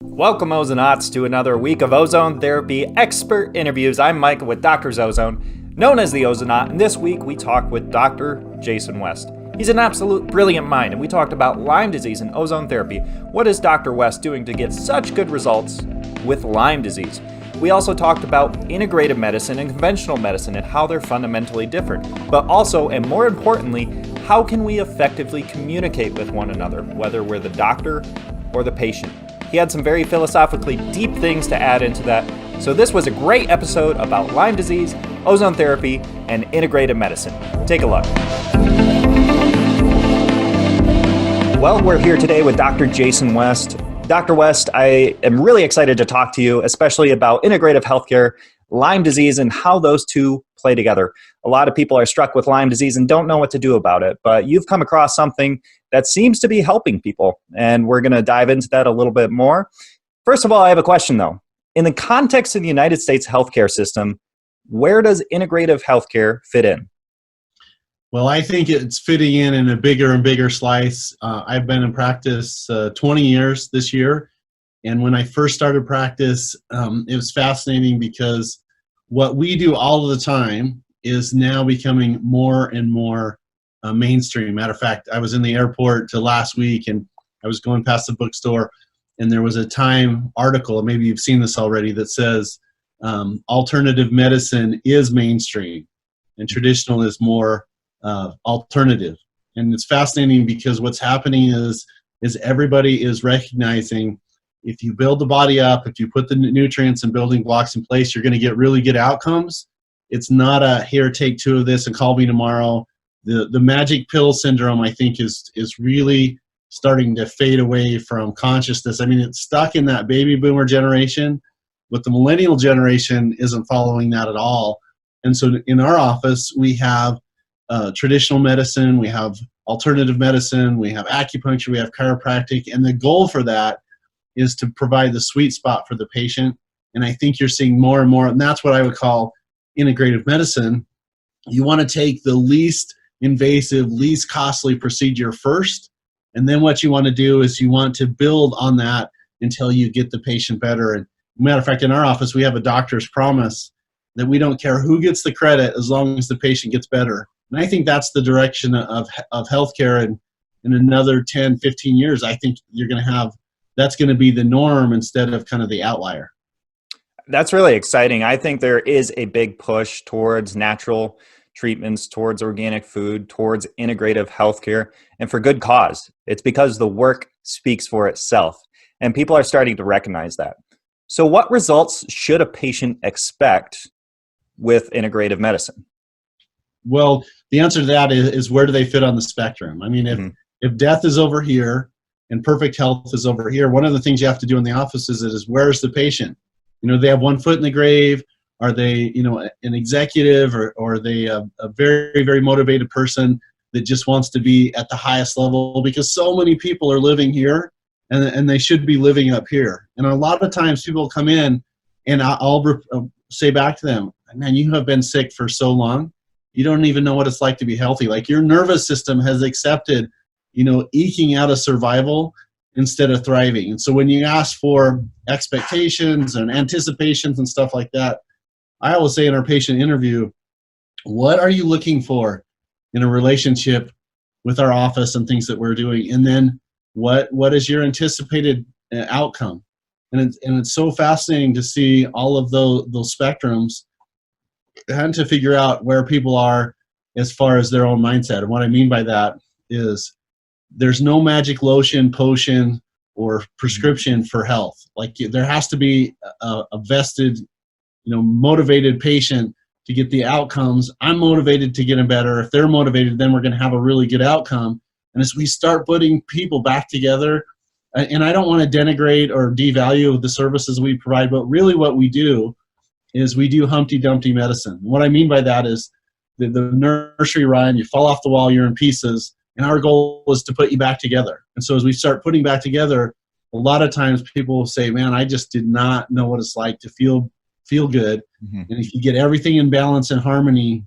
Welcome, Ozonauts, to another week of Ozone Therapy Expert Interviews. I'm Mike with Dr. Ozone, known as the Ozonaut, and this week we talk with Dr. Jason West. He's an absolute brilliant mind, and we talked about Lyme disease and ozone therapy. What is Dr. West doing to get such good results with Lyme disease? We also talked about integrative medicine and conventional medicine and how they're fundamentally different, but also, and more importantly, how can we effectively communicate with one another, whether we're the doctor or the patient. He had some very philosophically deep things to add into that. So this was a great episode about Lyme disease, ozone therapy, and integrative medicine. Take a look. Well, we're here today with Dr. Jason West. Dr. West, I am really excited to talk to you, especially about integrative healthcare, Lyme disease, and how those two play together. A lot of people are struck with Lyme disease and don't know what to do about it, but you've come across something that seems to be helping people, and we're going to dive into that a little bit more. First of all, I have a question, though. In the context of the United States healthcare system, where does integrative healthcare fit in? Well, I think it's fitting in a bigger and bigger slice. I've been in practice 20 years this year, and when I first started practice, it was fascinating because what we do all of the time is now becoming more and more mainstream. Matter of fact, I was in the airport last week, and I was going past the bookstore, and there was a Time article, maybe you've seen this already, that says alternative medicine is mainstream, and traditional is more alternative. And it's fascinating because what's happening is everybody is recognizing if you build the body up, if you put the nutrients and building blocks in place, you're going to get really good outcomes. It's not a here, take 2 of this and call me tomorrow. The magic pill syndrome, I think, is really starting to fade away from consciousness. I mean, it's stuck in that baby boomer generation, but the millennial generation isn't following that at all. And so in our office, we have traditional medicine, we have alternative medicine, we have acupuncture, we have chiropractic, and the goal for that is to provide the sweet spot for the patient. And I think you're seeing more and more, and that's what I would call integrative medicine. You want to take the least invasive, least costly procedure first, and then what you want to do is you want to build on that until you get the patient better. And matter of fact, in our office, we have a doctor's promise that we don't care who gets the credit as long as the patient gets better. And I think that's the direction of healthcare. And in another 10, 15 years, I think you're going to have, that's going to be the norm instead of kind of the outlier. That's really exciting. I think there is a big push towards natural treatments, towards organic food, towards integrative healthcare, and for good cause. It's because the work speaks for itself, and people are starting to recognize that. So what results should a patient expect with integrative medicine? Well, the answer to that is where do they fit on the spectrum? I mean, if death is over here and perfect health is over here, one of the things you have to do in the office is where's the patient? You know, they have one foot in the grave. Are they, an executive, or are they a very, very motivated person that just wants to be at the highest level? Because so many people are living here, and they should be living up here. And a lot of times people come in, and I'll say back to them, man, you have been sick for so long, you don't even know what it's like to be healthy. Like, your nervous system has accepted, eking out of survival instead of thriving. And so when you ask for expectations and anticipations and stuff like that, I always say in our patient interview, what are you looking for in a relationship with our office and things that we're doing? And then what is your anticipated outcome? And it's so fascinating to see all of those spectrums and to figure out where people are as far as their own mindset. And what I mean by that is there's no magic lotion, potion, or prescription for health. Like, there has to be a vested, motivated patient to get the outcomes. I'm motivated to get them better. If they're motivated, then we're going to have a really good outcome. And as we start putting people back together, and I don't want to denigrate or devalue the services we provide, but really what we do is we do Humpty Dumpty medicine. What I mean by that is the nursery rhyme, you fall off the wall, you're in pieces, and our goal is to put you back together. And so as we start putting back together, a lot of times people will say, man, I just did not know what it's like to feel good. Mm-hmm. And if you get everything in balance and harmony,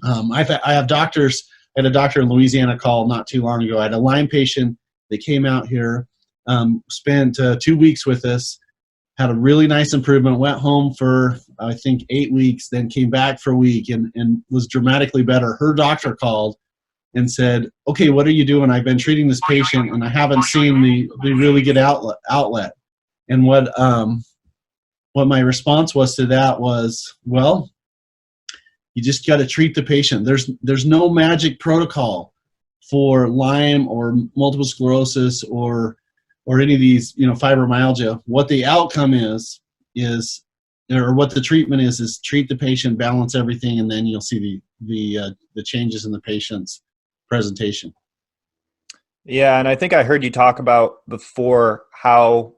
I have doctors. I had a doctor in Louisiana call not too long ago. I had a Lyme patient that came out here, spent 2 weeks with us, had a really nice improvement, went home for, I think, 8 weeks, then came back for a week and was dramatically better. Her doctor called and said, okay, what are you doing? I've been treating this patient and I haven't seen the really good outlet. And what my response was to that was, well, you just got to treat the patient. There's no magic protocol for Lyme or multiple sclerosis or any of these, fibromyalgia. What the outcome is, or what the treatment is treat the patient, balance everything, and then you'll see the changes in the patient's presentation. Yeah, and I think I heard you talk about before how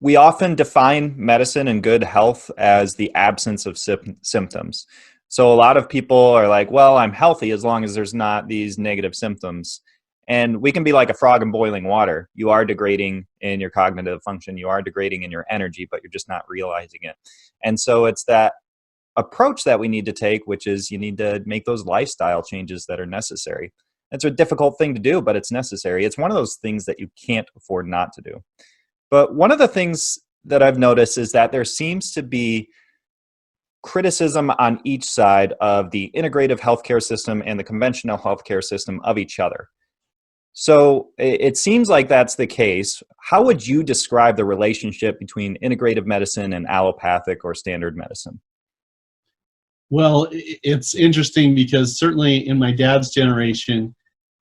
we often define medicine and good health as the absence of symptoms. So a lot of people are like, well, I'm healthy as long as there's not these negative symptoms. And we can be like a frog in boiling water. You are degrading in your cognitive function, you are degrading in your energy, but you're just not realizing it. And so it's that approach that we need to take, which is you need to make those lifestyle changes that are necessary. It's a difficult thing to do, but it's necessary. It's one of those things that you can't afford not to do. But one of the things that I've noticed is that there seems to be criticism on each side of the integrative healthcare system and the conventional healthcare system of each other. So it seems like that's the case. How would you describe the relationship between integrative medicine and allopathic or standard medicine? Well, it's interesting because certainly in my dad's generation,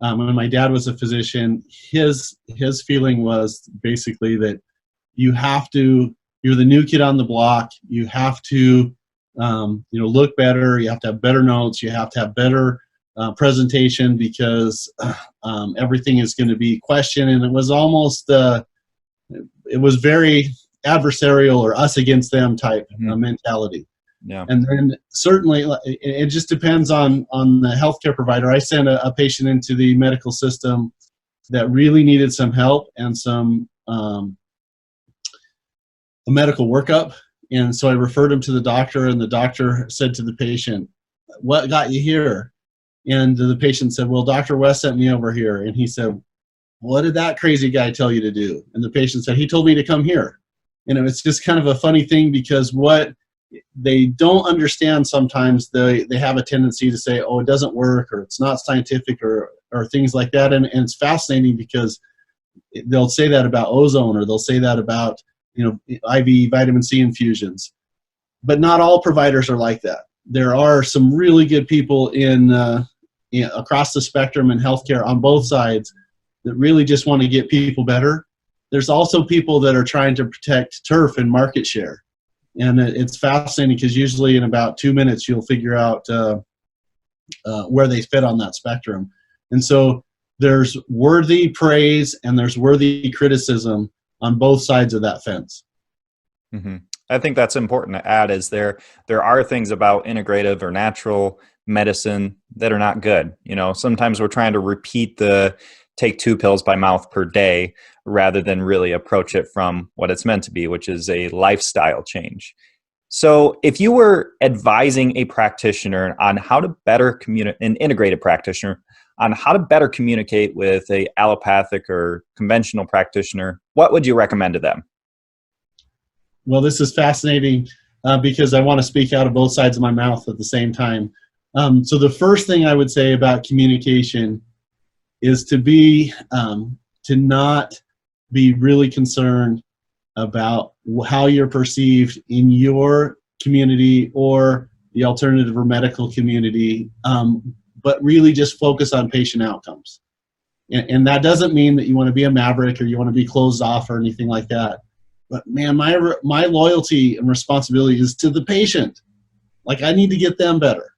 when my dad was a physician, his feeling was basically that you're the new kid on the block. You have to, look better. You have to have better notes. You have to have better presentation because everything is going to be questioned. And it was almost, it was very adversarial or us against them type mentality. Yeah. And then certainly it just depends on the healthcare provider. I sent a patient into the medical system that really needed some help and some a medical workup. And so I referred him to the doctor, and the doctor said to the patient, "What got you here?" And the patient said, "Well, Dr. West sent me over here." And he said, "What did that crazy guy tell you to do?" And the patient said, "He told me to come here." And it was just kind of a funny thing because what they don't understand sometimes, they have a tendency to say, oh, it doesn't work, or it's not scientific, or things like that. And it's fascinating because they'll say that about ozone, or they'll say that about IV vitamin C infusions. But not all providers are like that. There are some really good people in across the spectrum in healthcare on both sides that really just want to get people better. There's also people that are trying to protect turf and market share. And it's fascinating because usually in about 2 minutes you'll figure out where they fit on that spectrum. And so there's worthy praise and there's worthy criticism on both sides of that fence. Mm-hmm. I think that's important to add is there are things about integrative or natural medicine that are not good. Sometimes we're trying to repeat the take 2 pills by mouth per day rather than really approach it from what it's meant to be, which is a lifestyle change. So if you were advising a practitioner on how to better an integrated practitioner on how to better communicate with a allopathic or conventional practitioner, what would you recommend to them? Well, this is fascinating because I want to speak out of both sides of my mouth at the same time. So the first thing I would say about communication is to not be really concerned about how you're perceived in your community or the alternative or medical community, but really just focus on patient outcomes. And that doesn't mean that you want to be a maverick or you want to be closed off or anything like that. But man, my loyalty and responsibility is to the patient. Like, I need to get them better.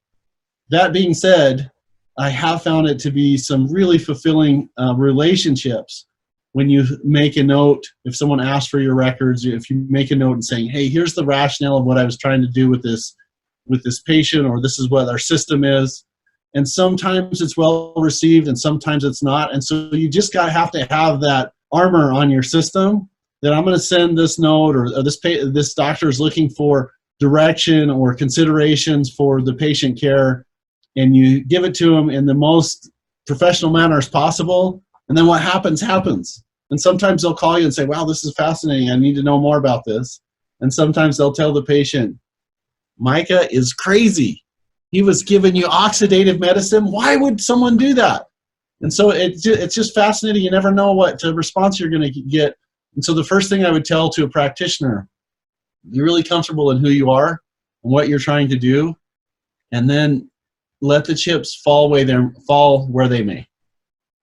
That being said, I have found it to be some really fulfilling relationships when you make a note. If someone asks for your records, if you make a note and saying, hey, here's the rationale of what I was trying to do with this patient, or this is what our system is. And sometimes it's well received and sometimes it's not. And so you just have to have that armor on your system that I'm going to send this note, or this doctor is looking for direction or considerations for the patient care, and you give it to them in the most professional manner as possible. And then what happens. And sometimes they'll call you and say, wow, this is fascinating. I need to know more about this. And sometimes they'll tell the patient, Micah is crazy. He was giving you oxidative medicine. Why would someone do that? And so it's just fascinating. You never know what response you're going to get. And so the first thing I would tell to a practitioner, you're really comfortable in who you are and what you're trying to do, and then let the chips fall where they may.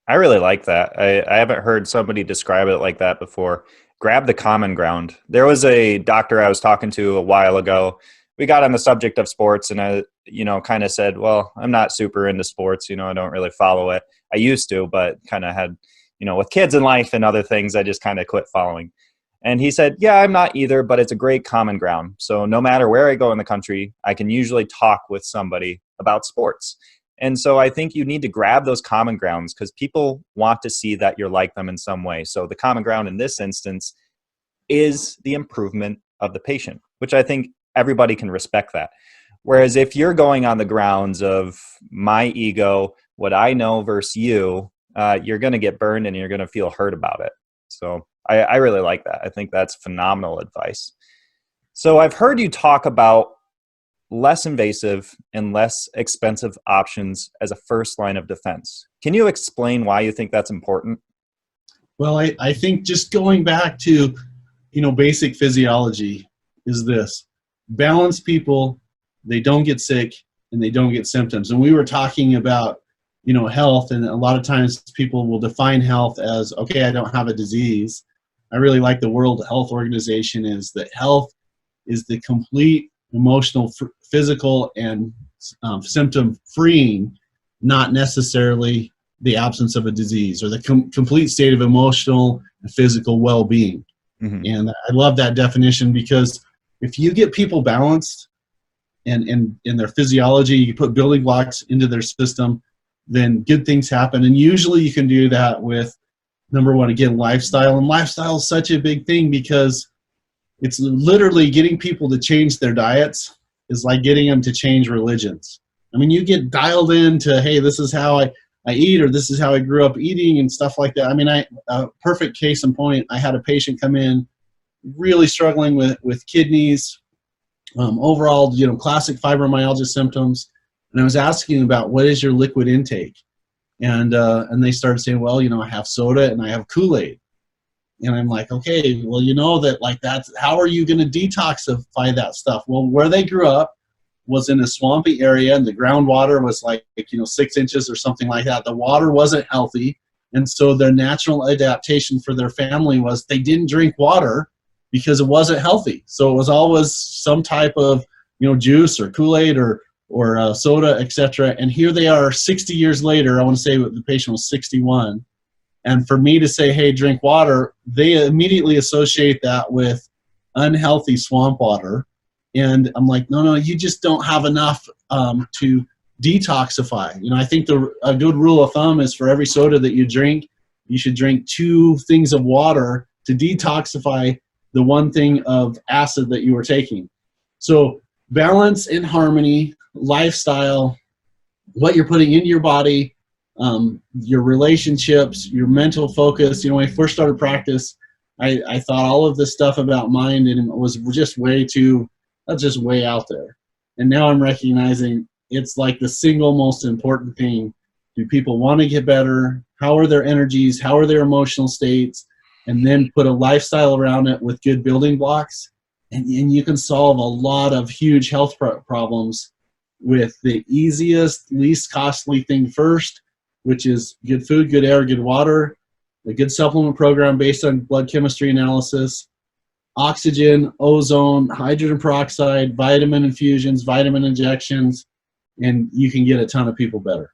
I really like that. I haven't heard somebody describe it like that before. Grab the common ground. There was a doctor I was talking to a while ago. We got on the subject of sports, and I, kind of said, well, I'm not super into sports. I don't really follow it. I used to, but kind of had, with kids in life and other things, I just kind of quit following. And he said, yeah, I'm not either, but it's a great common ground. So no matter where I go in the country, I can usually talk with somebody about sports. And so I think you need to grab those common grounds because people want to see that you're like them in some way. So the common ground in this instance is the improvement of the patient, which I think everybody can respect that. Whereas if you're going on the grounds of my ego, what I know versus you, you're going to get burned and you're going to feel hurt about it. So I really like that. I think that's phenomenal advice. So I've heard you talk about less invasive and less expensive options as a first line of defense. Can you explain why you think that's important? Well, I think just going back to, basic physiology is this. Balanced people, they don't get sick and they don't get symptoms. And we were talking about, health, and a lot of times people will define health as, okay, I don't have a disease. I really like the World Health Organization is that health is the complete emotional, physical, and symptom freeing, not necessarily the absence of a disease or the complete state of emotional and physical well-being. Mm-hmm. And I love that definition because if you get people balanced and in their physiology, you put building blocks into their system, then good things happen. And usually you can do that with, number one, again, lifestyle. And lifestyle is such a big thing because it's literally getting people to change their diets is like getting them to change religions. I mean, you get dialed into, hey, this is how I eat, or this is how I grew up eating and stuff like that. I mean, perfect case in point, I had a patient come in really struggling with kidneys, overall, classic fibromyalgia symptoms. And I was asking about what is your liquid intake? And they started saying, well, I have soda and I have Kool-Aid. And I'm like, okay, well, that's, how are you going to detoxify that stuff? Well, where they grew up was in a swampy area and the groundwater was 6 inches or something like that. The water wasn't healthy. And so their natural adaptation for their family was they didn't drink water because it wasn't healthy. So it was always some type of, juice or Kool-Aid or soda, etc. And here they are 60 years later. I want to say the patient was 61. And for me to say, hey, drink water, they immediately associate that with unhealthy swamp water. And I'm like, no, you just don't have enough to detoxify. I think a good rule of thumb is for every soda that you drink, you should drink 2 things of water to detoxify the one thing of acid that you were taking. So balance and harmony, lifestyle, what you're putting into your body, your relationships, your mental focus. When I first started practice, I thought all of this stuff about mind and it was just that's just way out there. And now I'm recognizing it's like the single most important thing. Do people want to get better? How are their energies? How are their emotional states? And then put a lifestyle around it with good building blocks. And you can solve a lot of huge health problems with the easiest, least costly thing first, which is good food, good air, good water, a good supplement program based on blood chemistry analysis, oxygen, ozone, hydrogen peroxide, vitamin infusions, vitamin injections, and you can get a ton of people better.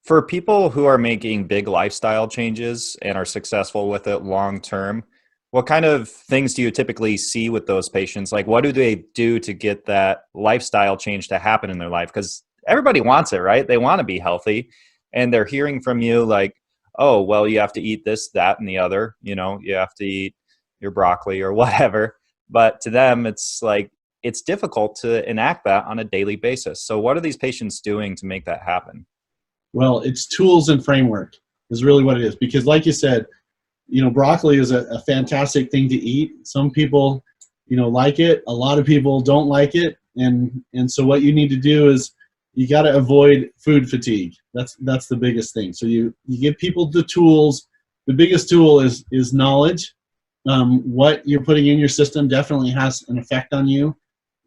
For people who are making big lifestyle changes and are successful with it long term, what kind of things do you typically see with those patients? Like, what do they do to get that lifestyle change to happen in their life? Because everybody wants it, right? They want to be healthy. And they're hearing from you like, oh, well, you have to eat this, that, and the other. You have to eat your broccoli or whatever. But to them, it's like, it's difficult to enact that on a daily basis. So what are these patients doing to make that happen? Well, it's tools and framework is really what it is. Because like you said, broccoli is a fantastic thing to eat. Some people, like it. A lot of people don't like it. And so what you need to do is you got to avoid food fatigue. That's the biggest thing. So you give people the tools. The biggest tool is knowledge. What you're putting in your system definitely has an effect on you.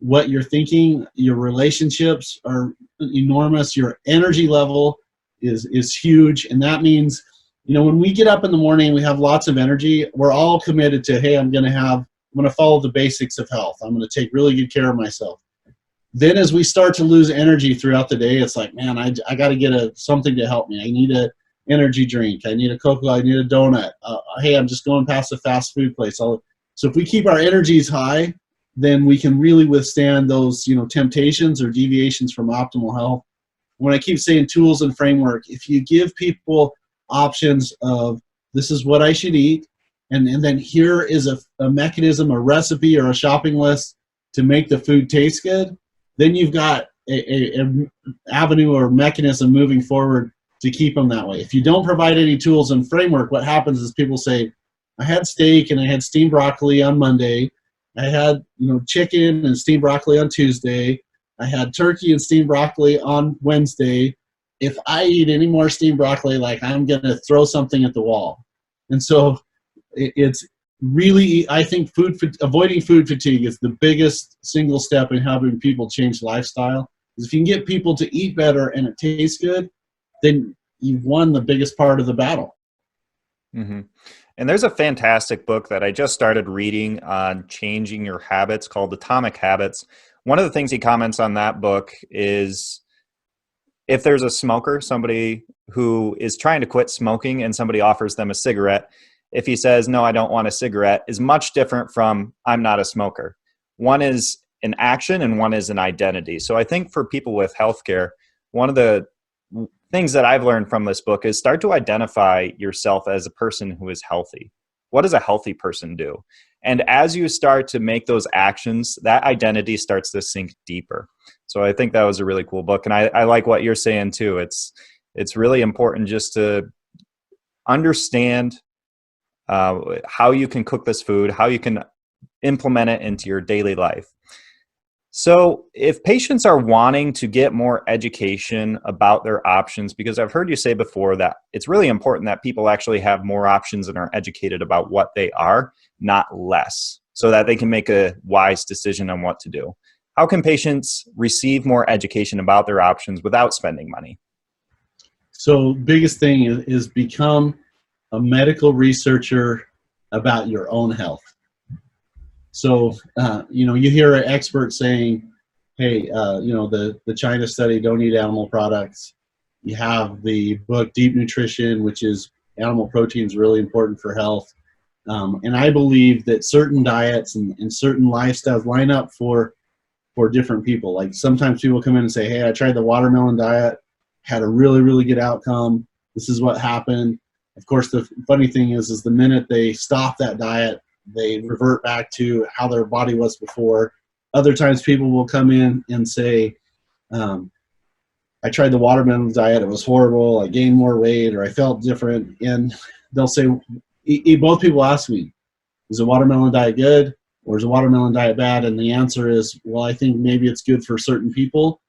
What you're thinking, your relationships are enormous. Your energy level is huge. And that means, when we get up in the morning, we have lots of energy. We're all committed to, hey, I'm going to follow the basics of health. I'm going to take really good care of myself. Then as we start to lose energy throughout the day, it's like, man, I got to get something to help me. I need an energy drink. I need a Coca-Cola. I need a donut. Hey, I'm just going past a fast food place. So if we keep our energies high, then we can really withstand those, temptations or deviations from optimal health. When I keep saying tools and framework, if you give people options of this is what I should eat, and then here is a mechanism, a recipe, or a shopping list to make the food taste good, then you've got an avenue or mechanism moving forward to keep them that way. If you don't provide any tools and framework, what happens is people say, I had steak and I had steamed broccoli on Monday. I had chicken and steamed broccoli on Tuesday. I had turkey and steamed broccoli on Wednesday. If I eat any more steamed broccoli, like I'm going to throw something at the wall. And so it's really, I think avoiding food fatigue is the biggest single step in helping people change lifestyle. Because if you can get people to eat better and it tastes good, then you've won the biggest part of the battle. Mm-hmm. And there's a fantastic book that I just started reading on changing your habits called Atomic Habits. One of the things he comments on that book is if there's a smoker, somebody who is trying to quit smoking and somebody offers them a cigarette, if he says, no, I don't want a cigarette, is much different from I'm not a smoker. One is an action and one is an identity. So I think for people with healthcare, one of the things that I've learned from this book is start to identify yourself as a person who is healthy. What does a healthy person do? And as you start to make those actions, that identity starts to sink deeper. So I think that was a really cool book. And I like what you're saying too. It's really important just to understand how you can cook this food, how you can implement it into your daily life. So if patients are wanting to get more education about their options, because I've heard you say before that it's really important that people actually have more options and are educated about what they are, not less, so that they can make a wise decision on what to do. How can patients receive more education about their options without spending money? So biggest thing is become a medical researcher about your own health. So, you hear an expert saying, hey, the China study, don't eat animal products. You have the book Deep Nutrition, which is animal protein is really important for health. And I believe that certain diets and certain lifestyles line up for different people. Like sometimes people come in and say, hey, I tried the watermelon diet, had a really, really good outcome. This is what happened. Of course, the funny thing is the minute they stop that diet, they revert back to how their body was before. Other times people will come in and say, I tried the watermelon diet, it was horrible, I gained more weight, or I felt different. And they'll say, both people ask me, is the watermelon diet good or is the watermelon diet bad? And the answer is, well, I think maybe it's good for certain people.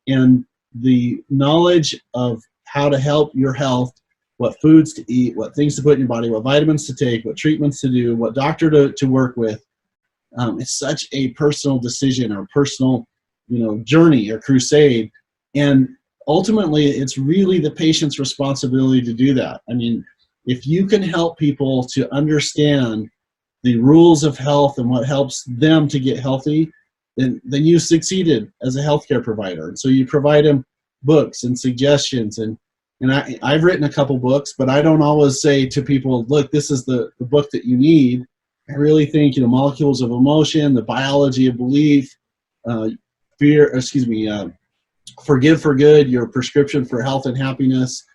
And the knowledge of how to help your health, what foods to eat, what things to put in your body, what vitamins to take, what treatments to do, what doctor to work with. It's such a personal decision or personal, journey or crusade. And ultimately, it's really the patient's responsibility to do that. I mean, if you can help people to understand the rules of health and what helps them to get healthy, then you succeeded as a healthcare provider. And so you provide them books and suggestions and I've written a couple books, but I don't always say to people, look, this is the book that you need. I really think, Molecules of Emotion, the Biology of Belief, Forgive for Good, your prescription for health and happiness.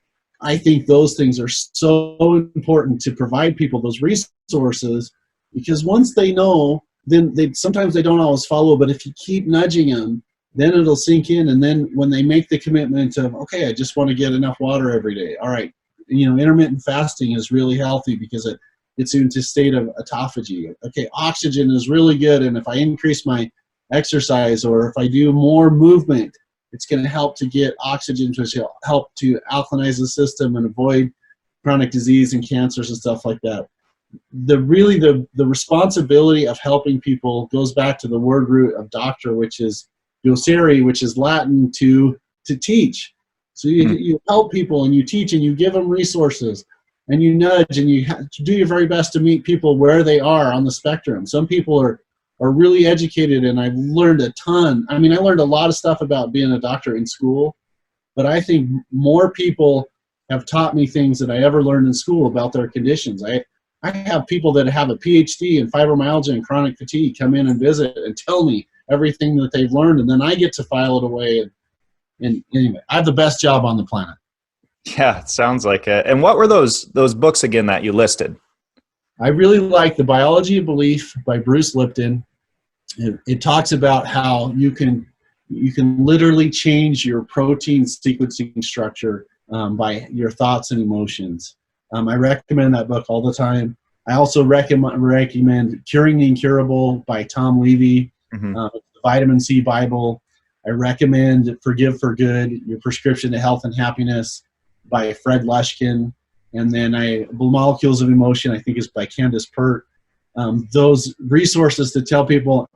I think those things are so important to provide people those resources, because once they know, then sometimes they don't always follow, but if you keep nudging them, then it'll sink in. And then when they make the commitment of, okay, I just want to get enough water every day. All right. Intermittent fasting is really healthy because gets into a state of autophagy. Okay, oxygen is really good, and if I increase my exercise or if I do more movement, it's going to help to get oxygen, which will help to alkalinize the system and avoid chronic disease and cancers and stuff like that. The responsibility of helping people goes back to the word root of doctor, which is docere, which is Latin to teach. So you help people and you teach and you give them resources and you nudge and you do your very best to meet people where they are on the spectrum. Some people are really educated, and I've learned a ton. I mean, I learned a lot of stuff about being a doctor in school, but I think more people have taught me things that I ever learned in school about their conditions. I have people that have a PhD in fibromyalgia and chronic fatigue come in and visit and tell me everything that they've learned, and then I get to file it away. And anyway, I have the best job on the planet. Yeah, it sounds like it. And what were those books again that you listed? I really like The Biology of Belief by Bruce Lipton. It talks about how you can literally change your protein sequencing structure by your thoughts and emotions. I recommend that book all the time. I also recommend Curing the Incurable by Tom Levy, the Vitamin C Bible. I recommend Forgive for Good, Your Prescription to Health and Happiness by Fred Lushkin. And then Molecules of Emotion, I think, is by Candace Pert. Those resources to tell people,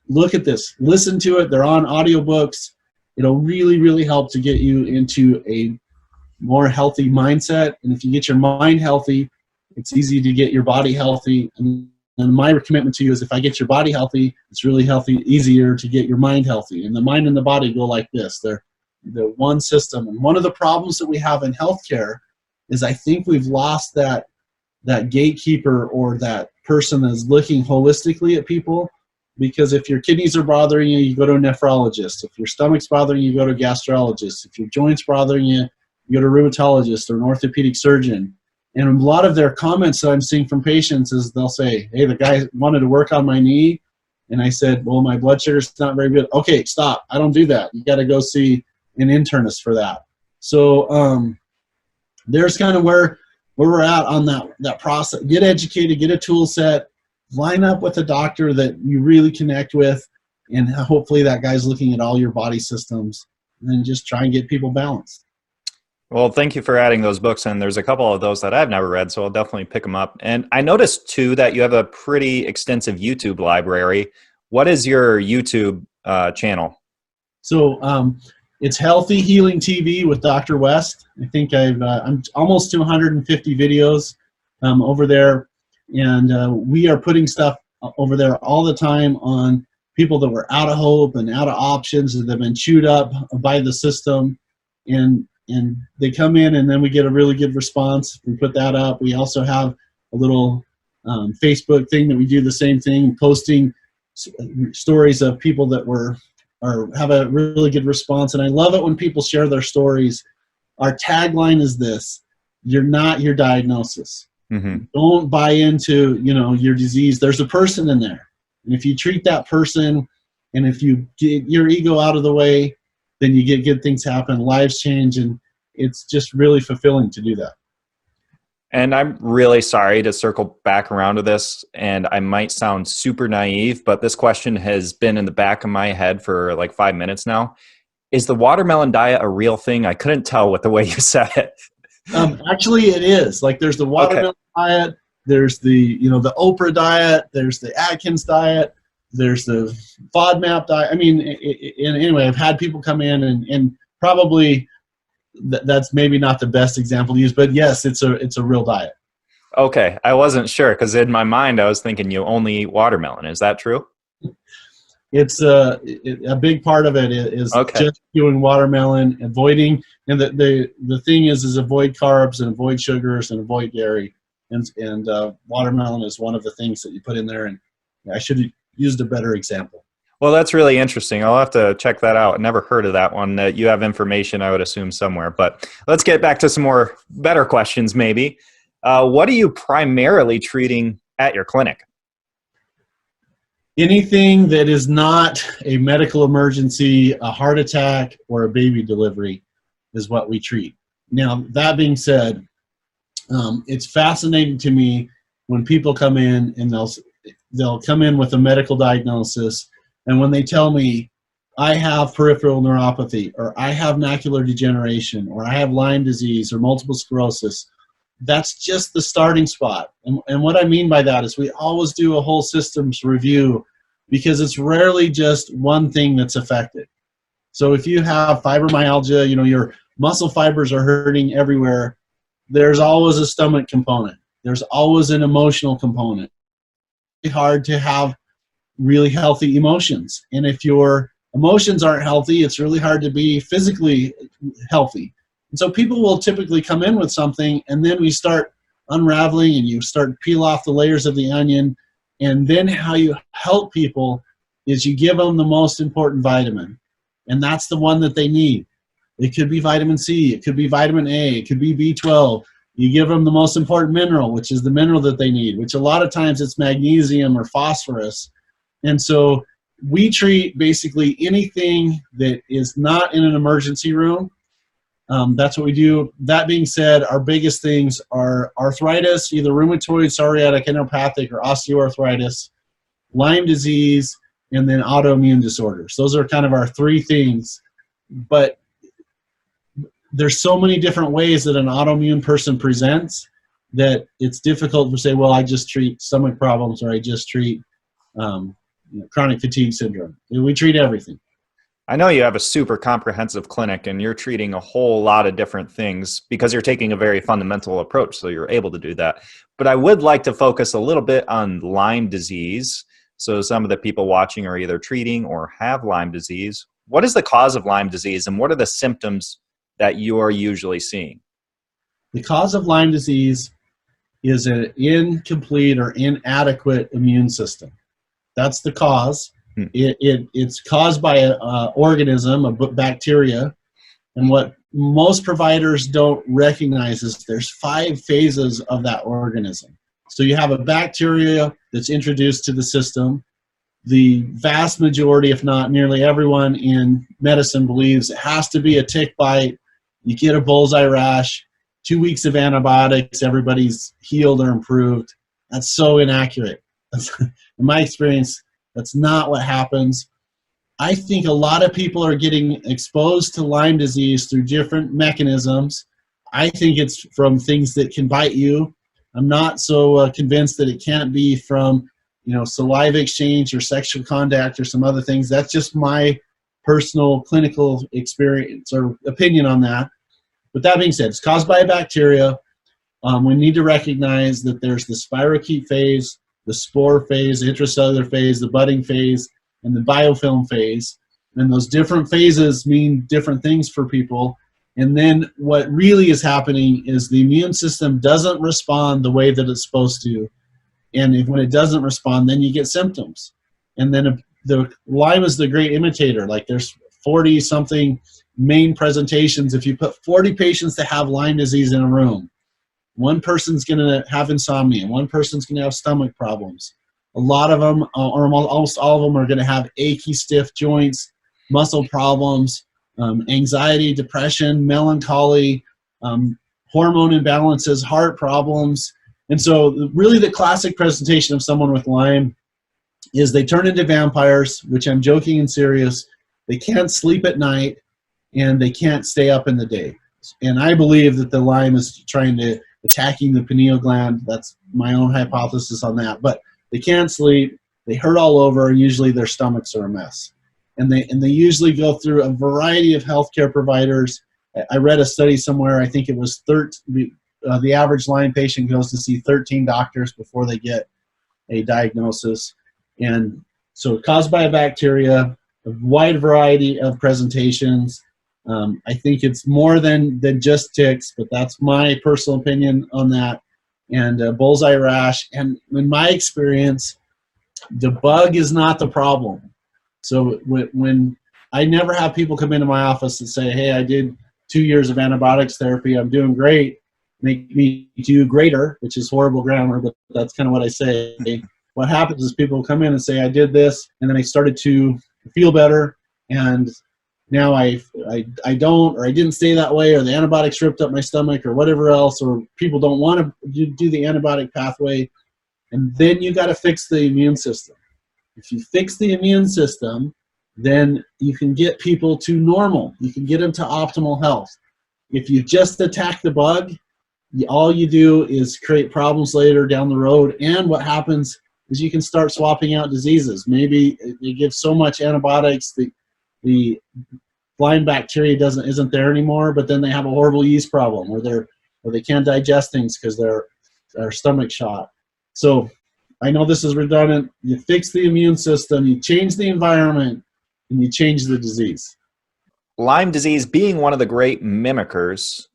look at this, listen to it. They're on audiobooks. It'll really, really help to get you into a more healthy mindset. And if you get your mind healthy, it's easy to get your body healthy. And my commitment to you is if I get your body healthy, it's really easier to get your mind healthy. And the mind and the body go like this. They're one system. And one of the problems that we have in healthcare is I think we've lost that gatekeeper or that person that's looking holistically at people. Because if your kidneys are bothering you, you go to a nephrologist. If your stomach's bothering you, you go to a gastrologist. If your joints bothering you, you go to a rheumatologist or an orthopedic surgeon. And a lot of their comments that I'm seeing from patients is they'll say, hey, the guy wanted to work on my knee. And I said, well, my blood sugar's not very good. Okay, stop. I don't do that. You got to go see an internist for that. So there's kind of where we're at on that process. Get educated, get a tool set, line up with a doctor that you really connect with, and hopefully that guy's looking at all your body systems, and then just try and get people balanced. Well, thank you for adding those books, and there's a couple of those that I've never read, so I'll definitely pick them up. And I noticed, too, that you have a pretty extensive YouTube library. What is your YouTube channel? So it's Healthy Healing TV with Dr. West. I think I'm almost to 150 videos over there, and we are putting stuff over there all the time on people that were out of hope and out of options that have been chewed up by the system, and they come in, and then we get a really good response. We put that up. We also have a little Facebook thing that we do the same thing, posting stories of people that have a really good response. And I love it when people share their stories. Our tagline is this: you're not your diagnosis. Mm-hmm. Don't buy into your disease. There's a person in there. And if you treat that person, and if you get your ego out of the way, then you get good things happen, lives change, and it's just really fulfilling to do that. And I'm really sorry to circle back around to this, and I might sound super naive, but this question has been in the back of my head for like 5 minutes now. Is the watermelon diet a real thing? I couldn't tell with the way you said it. Actually, it is. Like, there's the watermelon diet, there's the Oprah diet, there's the Atkins diet, there's the FODMAP diet. I mean, anyway, I've had people come in and probably that's maybe not the best example to use, but yes, it's a real diet. Okay, I wasn't sure because in my mind I was thinking you only eat watermelon. Is that true? It's a big part of it is just doing watermelon, avoiding, and the thing is avoid carbs and avoid sugars and avoid dairy, and watermelon is one of the things that you put in there. And I should have used a better example. Well, that's really interesting. I'll have to check that out. Never heard of that one. You have information, I would assume, somewhere. But let's get back to some more better questions, maybe. What are you primarily treating at your clinic? Anything that is not a medical emergency, a heart attack, or a baby delivery is what we treat. Now, that being said, It's fascinating to me when people come in and they'll come in with a medical diagnosis, and when they tell me I have peripheral neuropathy, or I have macular degeneration, or I have Lyme disease or multiple sclerosis, that's just the starting spot. And what I mean by that is we always do a whole systems review, because it's rarely just one thing that's affected. So if you have fibromyalgia, your muscle fibers are hurting everywhere, there's always a stomach component. There's always an emotional component. It's hard to have really healthy emotions. And if your emotions aren't healthy, it's really hard to be physically healthy. And so people will typically come in with something, and then we start unraveling, and you start to peel off the layers of the onion. And then how you help people is you give them the most important vitamin. And that's the one that they need. It could be vitamin C, it could be vitamin A, it could be B12. You give them the most important mineral, which is the mineral that they need, which a lot of times it's magnesium or phosphorus. And so we treat basically anything that is not in an emergency room. That's what we do. That being said, our biggest things are arthritis, either rheumatoid, psoriatic, enteropathic, or osteoarthritis, Lyme disease, and then autoimmune disorders. Those are kind of our three things. But there's so many different ways that an autoimmune person presents that it's difficult to say, well, I just treat stomach problems, or I just treat chronic fatigue syndrome. We treat everything. I know you have a super comprehensive clinic, and you're treating a whole lot of different things because you're taking a very fundamental approach, so you're able to do that. But I would like to focus a little bit on Lyme disease. So some of the people watching are either treating or have Lyme disease. What is the cause of Lyme disease, and what are the symptoms that you are usually seeing? The cause of Lyme disease is an incomplete or inadequate immune system. That's the cause. It's caused by an organism, a bacteria. And what most providers don't recognize is there's 5 phases of that organism. So you have a bacteria that's introduced to the system. The vast majority, if not nearly everyone in medicine, believes it has to be a tick bite. You get a bullseye rash, 2 weeks of antibiotics, everybody's healed or improved. That's so inaccurate. In my experience, that's not what happens. I think a lot of people are getting exposed to Lyme disease through different mechanisms. I think it's from things that can bite you. I'm not so convinced that it can't be from, saliva exchange or sexual contact or some other things. That's just my personal clinical experience or opinion on that. But that being said, it's caused by a bacteria. We need to recognize that there's the spirochete phase, the spore phase, the intracellular phase, the budding phase, and the biofilm phase. And those different phases mean different things for people. And then what really is happening is the immune system doesn't respond the way that it's supposed to. And when it doesn't respond, then you get symptoms. And then the Lyme is the great imitator. Like there's 40-something main presentations. If you put 40 patients that have Lyme disease in a room, one person's going to have insomnia, one person's going to have stomach problems. A lot of them, or almost all of them, are going to have achy, stiff joints, muscle problems, anxiety, depression, melancholy, hormone imbalances, heart problems. And so really the classic presentation of someone with Lyme is they turn into vampires, which I'm joking and serious. They can't sleep at night, and they can't stay up in the day. And I believe that the Lyme is attacking the pineal gland. That's my own hypothesis on that. But they can't sleep, they hurt all over, and usually their stomachs are a mess. And they usually go through a variety of healthcare providers. I read a study somewhere, I think it was the average Lyme patient goes to see 13 doctors before they get a diagnosis. And so caused by a bacteria, a wide variety of presentations. I think it's more than just ticks, but that's my personal opinion on that. And bullseye rash. And in my experience, the bug is not the problem. So when I never have people come into my office and say, hey, I did 2 years of antibiotics therapy, I'm doing great, make me do greater, which is horrible grammar, but that's kind of what I say. What happens is people come in and say, I did this, and then I started to feel better, and now I don't, or I didn't stay that way, or the antibiotics ripped up my stomach, or whatever else, or people don't want to do the antibiotic pathway. And then you got to fix the immune system. If you fix the immune system, then you can get people to normal. You can get them to optimal health. If you just attack the bug, all you do is create problems later down the road. And what happens is you can start swapping out diseases. Maybe you give so much antibiotics, the Lyme bacteria isn't there anymore, but then they have a horrible yeast problem, or they can't digest things because their stomach shot. So I know this is redundant. You fix the immune system, you change the environment, and you change the disease. Lyme disease being one of the great mimickers,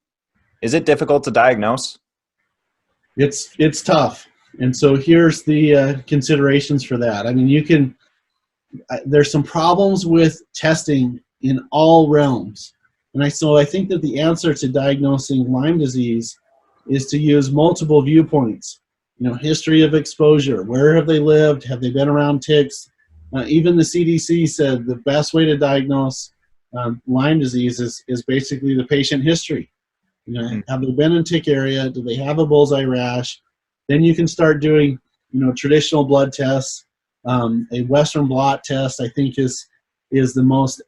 is it difficult to diagnose? It's tough. And so here's the considerations for that. I mean, there's some problems with testing in all realms. And I think that the answer to diagnosing Lyme disease is to use multiple viewpoints. History of exposure. Where have they lived? Have they been around ticks? Even the CDC said the best way to diagnose Lyme disease is basically the patient history. Have they been in tick area? Do they have a bullseye rash? Then you can start doing, traditional blood tests. A Western blot test, I think, is the most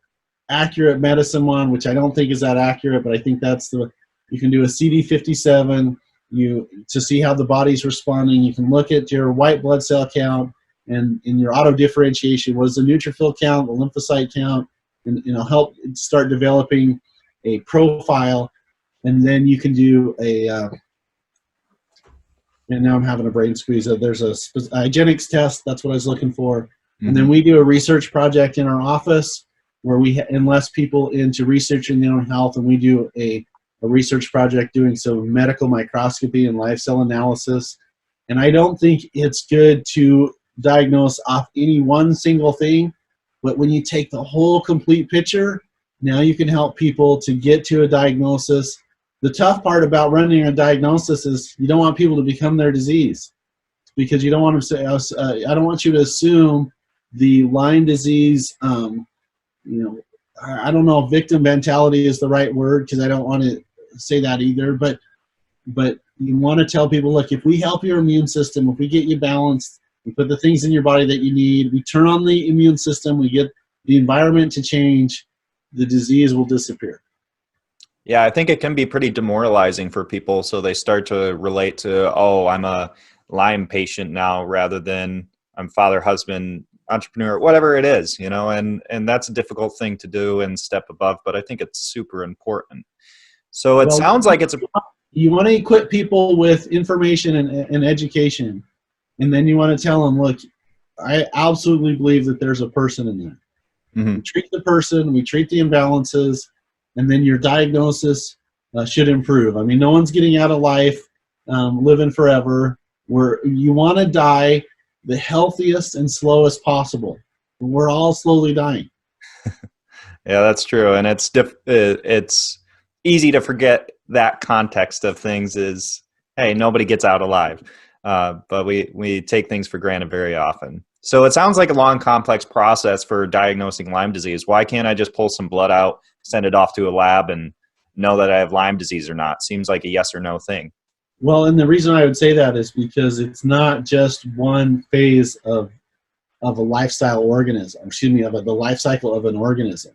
accurate medicine one, which I don't think is that accurate, but I think you can do a CD57 to see how the body's responding. You can look at your white blood cell count and in your auto differentiation. What is the neutrophil count, the lymphocyte count, and help start developing a profile. And then you can do and now I'm having a brain squeeze. There's a hygienics test. That's what I was looking for. Mm-hmm. And then we do a research project in our office where we enlist people into researching their own health, and we do a research project doing some medical microscopy and live cell analysis. And I don't think it's good to diagnose off any one single thing, but when you take the whole complete picture, now you can help people to get to a diagnosis. The tough part about running a diagnosis is you don't want people to become their disease, because you don't want them to say, I don't want you to assume the Lyme disease, I don't know if victim mentality is the right word, because I don't want to say that either, but you want to tell people, look, if we help your immune system, if we get you balanced, we put the things in your body that you need, we turn on the immune system, we get the environment to change, the disease will disappear. Yeah, I think it can be pretty demoralizing for people, so they start to relate to, oh, I'm a Lyme patient now, rather than I'm father, husband, entrepreneur, whatever it is, and that's a difficult thing to do and step above, but I think it's super important. So sounds like you want to equip people with information and education, and then you want to tell them, look, I absolutely believe that there's a person in there. Mm-hmm. We treat the person, we treat the imbalances, and then your diagnosis should improve. I mean, no one's getting out of life living forever. You want to die the healthiest and slowest possible. We're all slowly dying. Yeah, that's true. And it's easy to forget that context of things is, hey, nobody gets out alive. But we take things for granted very often. So it sounds like a long, complex process for diagnosing Lyme disease. Why can't I just pull some blood out, send it off to a lab, and know that I have Lyme disease or not? Seems like a yes or no thing. Well, and the reason I would say that is because it's not just one phase of a lifestyle organism, the life cycle of an organism.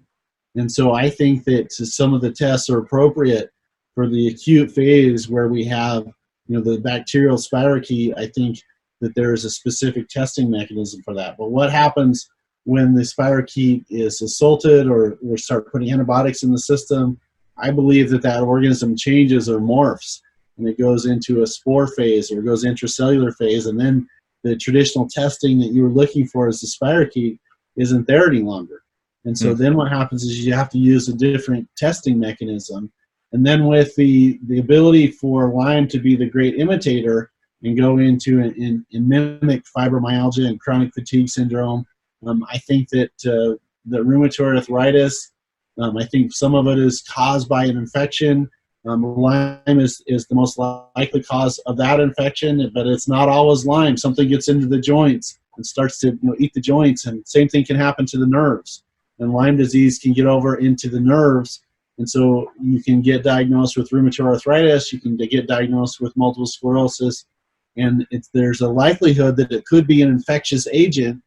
And so I think that some of the tests are appropriate for the acute phase where we have, the bacterial spirochete. I think that there is a specific testing mechanism for that. But what happens when the spirochete is assaulted or we start putting antibiotics in the system? I believe that organism changes or morphs, and it goes into a spore phase or it goes intracellular phase, and then the traditional testing that you were looking for as the spirochete isn't there any longer. And so then what happens is you have to use a different testing mechanism. And then with the ability for Lyme to be the great imitator and go into and mimic fibromyalgia and chronic fatigue syndrome, I think that the rheumatoid arthritis, I think some of it is caused by an infection. Lyme is the most likely cause of that infection, but it's not always Lyme. Something gets into the joints and starts to eat the joints, and same thing can happen to the nerves. and Lyme disease can get over into the nerves. And so you can get diagnosed with rheumatoid arthritis, you can get diagnosed with multiple sclerosis, and there's a likelihood that it could be an infectious agent.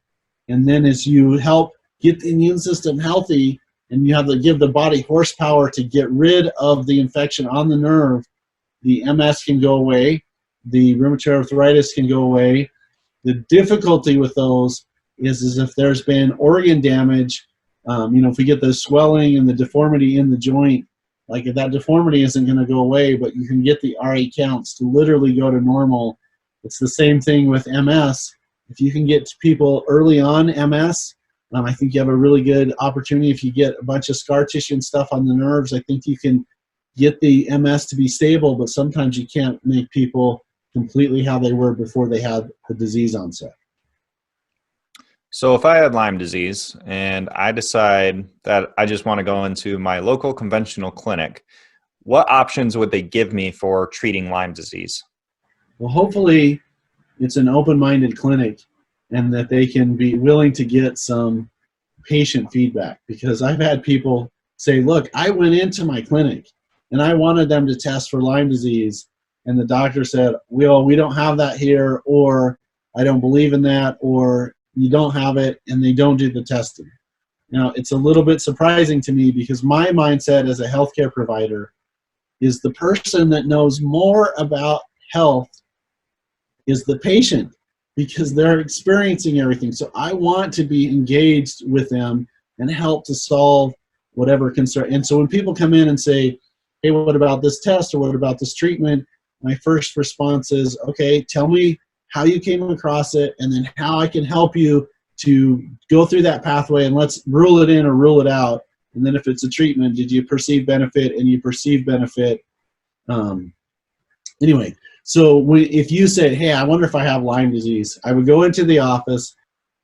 And then as you help get the immune system healthy, and you have to give the body horsepower to get rid of the infection on the nerve, the MS can go away, the rheumatoid arthritis can go away. The difficulty with those is if there's been organ damage, if we get the swelling and the deformity in the joint, like if that deformity isn't going to go away, but you can get the RA counts to literally go to normal. It's the same thing with MS. If you can get to people early on MS, I think you have a really good opportunity. If you get a bunch of scar tissue and stuff on the nerves, I think you can get the MS to be stable, but sometimes you can't make people completely how they were before they had the disease onset. So if I had Lyme disease and I decide that I just want to go into my local conventional clinic, what options would they give me for treating Lyme disease? Well, hopefully it's an open-minded clinic and that they can be willing to get some patient feedback, because I've had people say, look, I went into my clinic and I wanted them to test for Lyme disease, and the doctor said, well, we don't have that here, or I don't believe in that, or you don't have it, and they don't do the testing. Now, it's a little bit surprising to me, because my mindset as a healthcare provider is the person that knows more about health is the patient, because they're experiencing everything. So I want to be engaged with them and help to solve whatever concern. And so when people come in and say, hey, what about this test, or what about this treatment? My first response is, okay, tell me how you came across it, and then how I can help you to go through that pathway, and let's rule it in or rule it out. And then if it's a treatment, did you perceive benefit, and you perceive benefit? Anyway, so if you said, hey, I wonder if I have Lyme disease, I would go into the office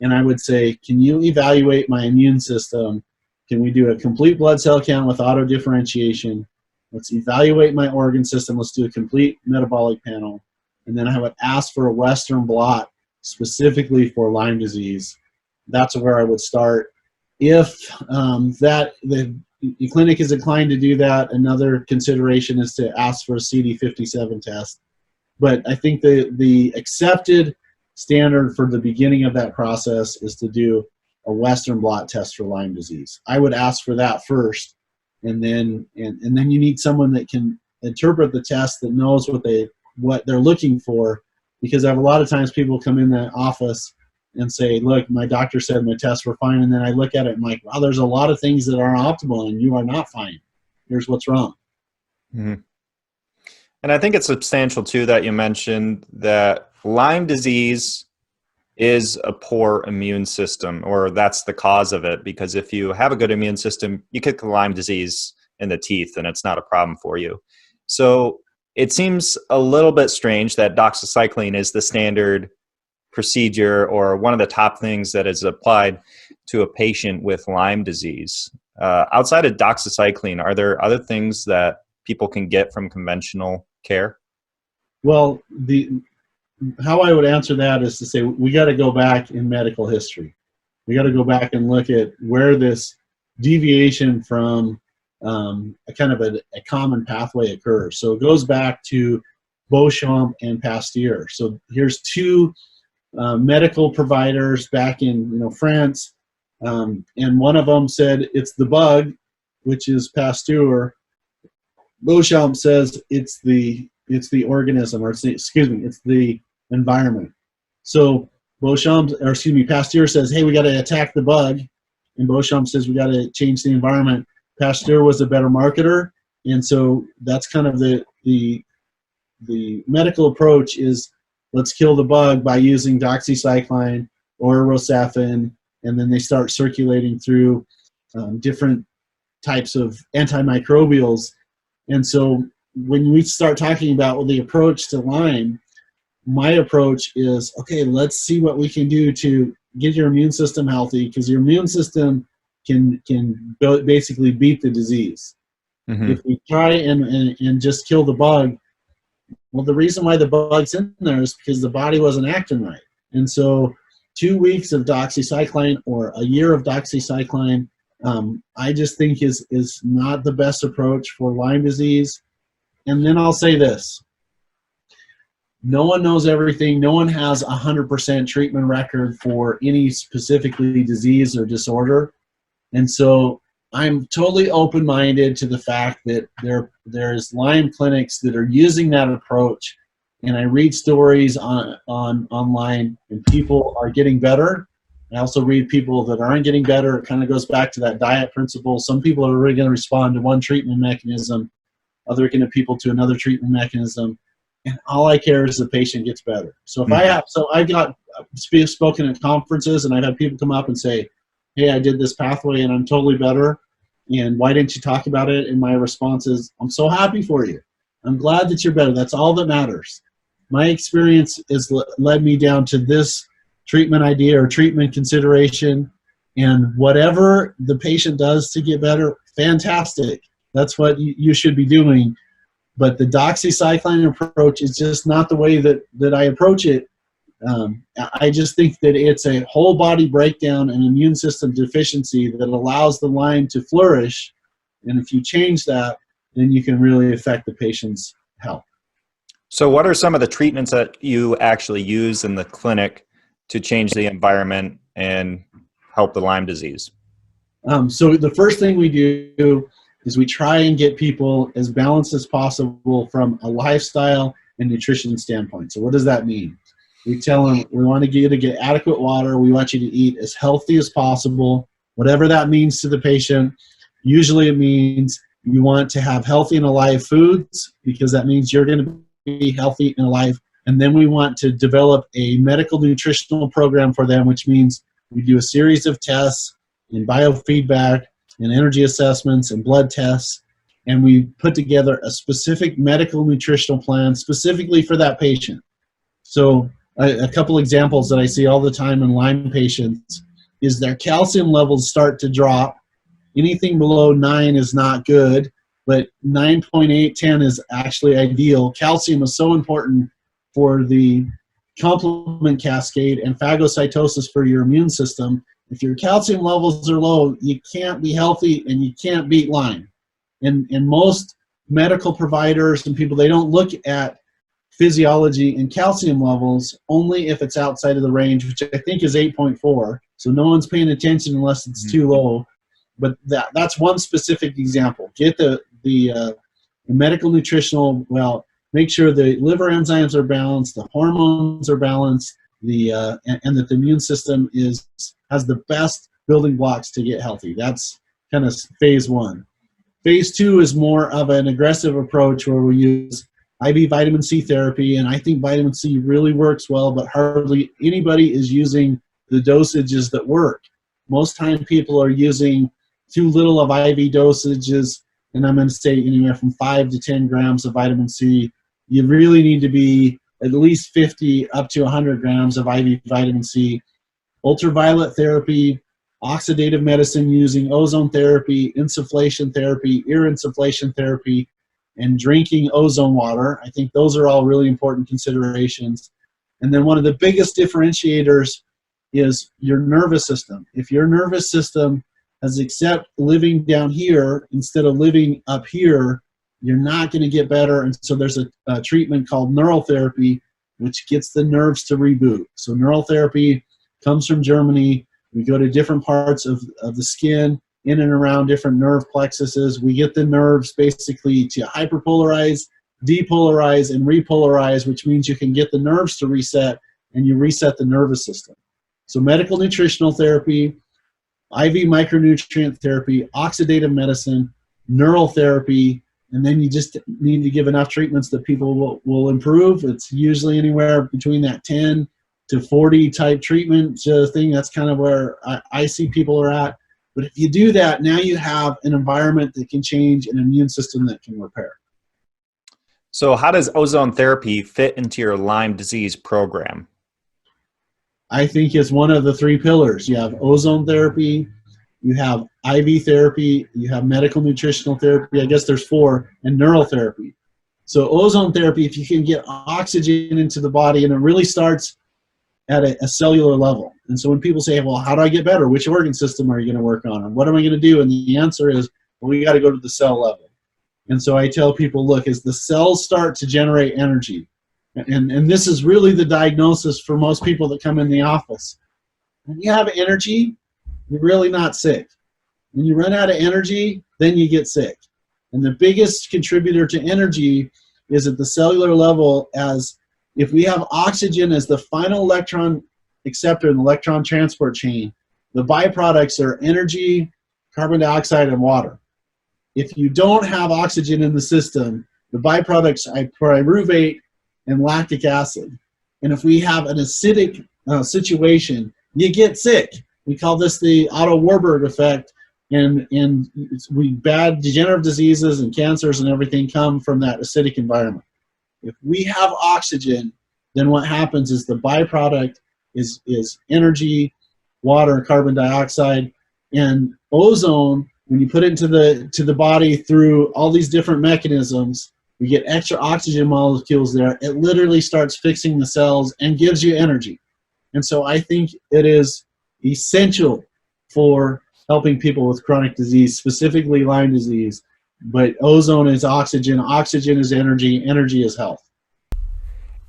and I would say, can you evaluate my immune system? Can we do a complete blood cell count with auto differentiation? Let's evaluate my organ system. Let's do a complete metabolic panel. And then I would ask for a Western blot specifically for Lyme disease. That's where I would start. If the clinic is inclined to do that, another consideration is to ask for a CD57 test. But I think the accepted standard for the beginning of that process is to do a Western blot test for Lyme disease. I would ask for that first, and then you need someone that can interpret the test, that knows what they're looking for, because I have a lot of times people come in the office and say, look, my doctor said my tests were fine, and then I look at it and I'm like, wow, there's a lot of things that are optimal and you are not fine. Here's what's wrong. Mm-hmm. And I think it's substantial too that you mentioned that Lyme disease is a poor immune system, or that's the cause of it, because if you have a good immune system, you kick the Lyme disease in the teeth and it's not a problem for you. So it seems a little bit strange that doxycycline is the standard procedure, or one of the top things that is applied to a patient with Lyme disease. Outside of doxycycline, are there other things that people can get from conventional care? Well, how I would answer that is to say we got to go back in medical history. We got to go back and look at where this deviation from a kind of a common pathway occurs. So it goes back to Beauchamp and Pasteur. So here's two medical providers back in France, and one of them said it's the bug, which is Pasteur. Beauchamp says it's the organism, or it's the environment. So Pasteur says, hey, we got to attack the bug, and Beauchamp says we got to change the environment. Pasteur was a better marketer, and so that's kind of the medical approach is, let's kill the bug by using doxycycline or rosafin, and then they start circulating through different types of antimicrobials. And so when we start talking about the approach to Lyme, my approach is, okay, let's see what we can do to get your immune system healthy, because your immune system can basically beat the disease. Mm-hmm. If we try and just kill the bug, well, the reason why the bug's in there is because the body wasn't acting right. And so 2 weeks of doxycycline or a year of doxycycline I just think is not the best approach for Lyme disease. And then I'll say this. No one knows everything. No one has a 100% treatment record for any specifically disease or disorder. And so I'm totally open-minded to the fact that there's Lyme clinics that are using that approach. And I read stories online, and people are getting better. I also read people that aren't getting better. It kind of goes back to that diet principle. Some people are really going to respond to one treatment mechanism, other people to another treatment mechanism. And all I care is the patient gets better. So if I've got spoken at conferences, and I've had people come up and say, hey, I did this pathway and I'm totally better, and why didn't you talk about it? And my response is, I'm so happy for you. I'm glad that you're better. That's all that matters. My experience has led me down to this treatment idea or treatment consideration, and whatever the patient does to get better, fantastic. That's what you should be doing. But the doxycycline approach is just not the way that I approach it. I just think that it's a whole body breakdown and immune system deficiency that allows the Lyme to flourish. And if you change that, then you can really affect the patient's health. So what are some of the treatments that you actually use in the clinic to change the environment and help the Lyme disease? So the first thing we do is we try and get people as balanced as possible from a lifestyle and nutrition standpoint. So what does that mean? We tell them we want you to get adequate water. We want you to eat as healthy as possible, whatever that means to the patient. Usually it means you want to have healthy and alive foods, because that means you're going to be healthy and alive. And then we want to develop a medical nutritional program for them, which means we do a series of tests and biofeedback and energy assessments and blood tests, and we put together a specific medical nutritional plan specifically for that patient. So a couple examples that I see all the time in Lyme patients is their calcium levels start to drop. Anything below 9 is not good, but 9.8, 10 is actually ideal. Calcium is so important for the complement cascade and phagocytosis for your immune system. If your calcium levels are low, you can't be healthy and you can't beat Lyme. And most medical providers and people, they don't look at physiology and calcium levels only if it's outside of the range, which I think is 8.4. So no one's paying attention unless it's too low. But that's one specific example. Get the medical nutritional, make sure the liver enzymes are balanced, the hormones are balanced, and that the immune system has the best building blocks to get healthy. That's kind of phase one. Phase two is more of an aggressive approach where we use IV vitamin C therapy, and I think vitamin C really works well, but hardly anybody is using the dosages that work. Most time people are using too little of IV dosages, and I'm going to say anywhere from 5 to 10 grams of vitamin C. You really need to be at least 50 up to 100 grams of IV vitamin C. Ultraviolet therapy, oxidative medicine using ozone therapy, insufflation therapy, ear insufflation therapy, and drinking ozone water. I think those are all really important considerations. And then one of the biggest differentiators is your nervous system. If your nervous system has accepted living down here instead of living up here, you're not going to get better. And so there's a treatment called neural therapy, which gets the nerves to reboot. So neural therapy comes from Germany. We go to different parts of the skin, in and around different nerve plexuses. We get the nerves basically to hyperpolarize, depolarize, and repolarize, which means you can get the nerves to reset, and you reset the nervous system. So medical nutritional therapy, IV micronutrient therapy, oxidative medicine, neural therapy, and then you just need to give enough treatments that people will improve. It's usually anywhere between that 10 to 40 type treatment thing. That's kind of where I see people are at. But if you do that, now you have an environment that can change, an immune system that can repair. So how does ozone therapy fit into your Lyme disease program? I think it's one of the three pillars. You have ozone therapy, you have IV therapy, you have medical nutritional therapy, I guess there's 4, and neural therapy. So ozone therapy, if you can get oxygen into the body, and it really starts at a cellular level. And so when people say, well, how do I get better? Which organ system are you going to work on? And what am I going to do? And the answer is, well, we got to go to the cell level. And so I tell people, look, as the cells start to generate energy, and this is really the diagnosis for most people that come in the office. When you have energy, you're really not sick. When you run out of energy, then you get sick. And the biggest contributor to energy is at the cellular level, as if we have oxygen as the final electron acceptor in the electron transport chain, the byproducts are energy, carbon dioxide, and water. If you don't have oxygen in the system, the byproducts are pyruvate and lactic acid. And if we have an acidic situation, you get sick. We call this the Otto Warburg effect, and bad degenerative diseases and cancers and everything come from that acidic environment. If we have oxygen, then what happens is the byproduct is energy, water, carbon dioxide, and ozone. When you put it into the body through all these different mechanisms, we get extra oxygen molecules there. It literally starts fixing the cells and gives you energy. And so I think it is essential for helping people with chronic disease, specifically Lyme disease. But ozone is oxygen, oxygen is energy, energy is health.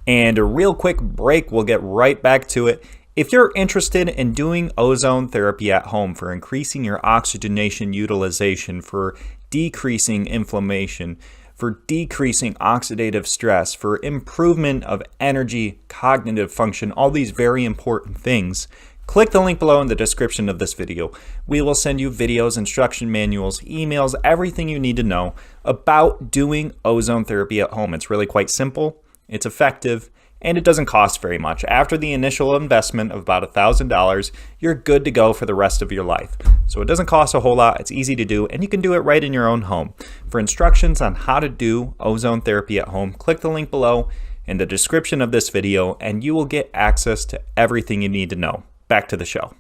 And a real quick break, we'll get right back to it. If you're interested in doing ozone therapy at home for increasing your oxygenation utilization, for decreasing inflammation, for decreasing oxidative stress, for improvement of energy, cognitive function, all these very important things, click the link below in the description of this video. We will send you videos, instruction manuals, emails, everything you need to know about doing ozone therapy at home. It's really quite simple, it's effective, and it doesn't cost very much. After the initial investment of about $1,000, you're good to go for the rest of your life. So it doesn't cost a whole lot, it's easy to do, and you can do it right in your own home. For instructions on how to do ozone therapy at home, click the link below in the description of this video, and you will get access to everything you need to know. Back to the show.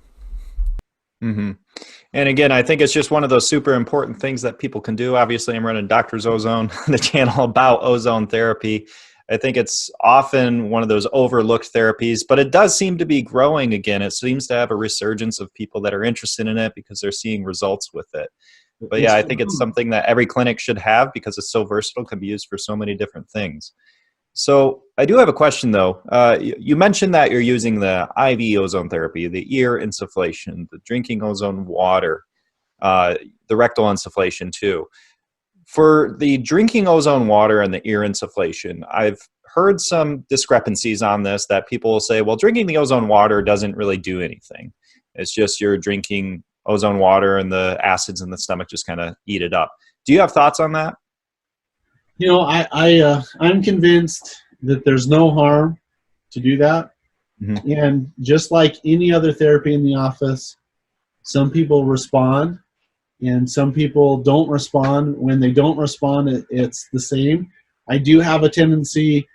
And again, I think it's just one of those super important things that people can do. Obviously, I'm running Doctor's Ozone, the channel about ozone therapy. I think it's often one of those overlooked therapies, but it does seem to be growing again. It seems to have a resurgence of people that are interested in it because they're seeing results with it. But yeah, I think it's something that every clinic should have because it's so versatile, can be used for so many different things. So I do have a question though. You mentioned that you're using the IV ozone therapy, the ear insufflation, the drinking ozone water, the rectal insufflation too. For the drinking ozone water and the ear insufflation, I've heard some discrepancies on this, that people will say, well, drinking the ozone water doesn't really do anything. It's just you're drinking ozone water and the acids in the stomach just kind of eat it up. Do you have thoughts on that? You know, I'm convinced that there's no harm to do that. And just like any other therapy in the office, some people respond and some people don't respond. When they don't respond, it's the same. I do have a tendency,